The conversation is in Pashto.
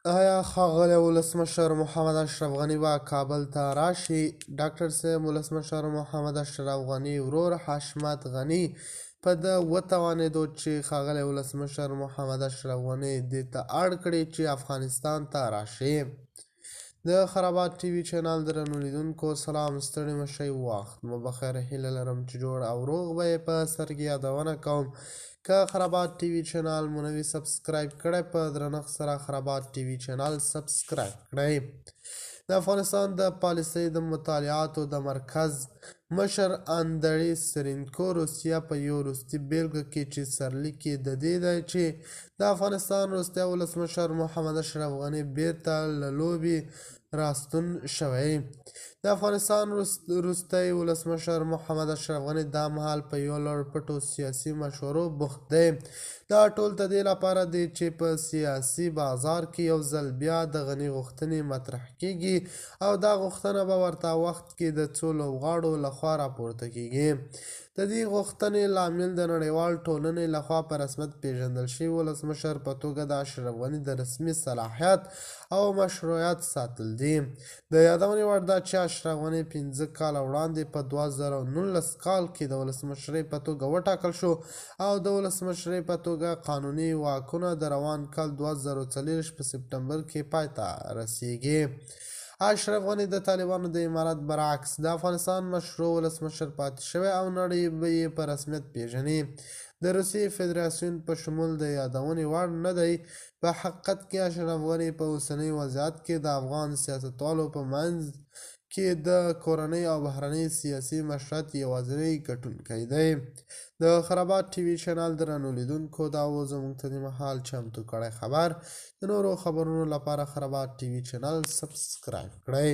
آیا ښاغلی ولسمشر محمد اشرف غني به کابل ته راشي؟ ډاکټر صاحب ولسمشر محمد اشرف غني ورور حشمت غني په ده وتوانېدو چې ښاغلی ولسمشر محمد اشرف غني دې ته اړ کړي چې افغانستان ته راشي. د خرابات ټي وي چینل درنو لیدونکو سلام، ستړي مشئ، وخت مو بخیر. هیله لرم چې جوړ او روغ به یې. په سر کې یادونه کوم که خرابات ټي وي چینل مو نوي سبسکرایب کړئ، په درنښت سره خرابات ټي وي چینل سبسکرایب کړئ. د افغانستان د پالیسۍ د مطالعاتو د مرکز مشر اندړي سرینکو روسیه په یو وروستي بیلګه کې چې سرلیک یې د دې دی چې د افغانستان وروستی ولسمشر محمد اشرف غني بیرته له لوبې راستون شوی. د افغانستان وروستی ولسمشر محمد اشرف غني دا مهال په یو لړ پټو سیاسي مشورو بوخت دی. دا ټول د دې لپاره دی چې په سیاسي بازار کې یو ځل بیا د غني غوښتنې مطرح کیږي او دا غوښتنه به ورته وخت کې د څو لوبغاړو لخوا راپورته کیږي. د دې غوښتنې لامل د نړیوال ټولنې لخوا په رسمیت پیژندل شوي ولسمشر په توګه د اشرف غني د رسمي صلاحیت او مشروعیت ساتل دي. د یادونې وړ ده چې اشرف غني 15 کاله وړاندې په 2019 کال کې د ولسمشرۍ په توګه وټاکل شو او د ولسمشرۍ په توګه قانوني واکونه د روان کال 2024 په سپټمبر کې پای ته رسیږي. اشرف غني د طالبانو د امارت برعکس د افغانستان مشروع ولسمشر پاتې شوی او نړۍ به یې په رسمیت پیژني. د روسیې فدراسیون په شمول د یادونې وړ نه دی. په حقیقت کې اشرف غني په اوسني وضعیت کې د افغان سیاستوالو په منځ کې د کورنۍ او بهرنۍ سیاسي مشروعیت یوازینی ګټونکی دی. د خرابات ټي وي چینل درنو لیدونکو دا و زموږ ته د مهال چمتو کړی خبر. د نورو خبرونو لپاره خرابات ټي وي چینل سبسکرایب کړئ.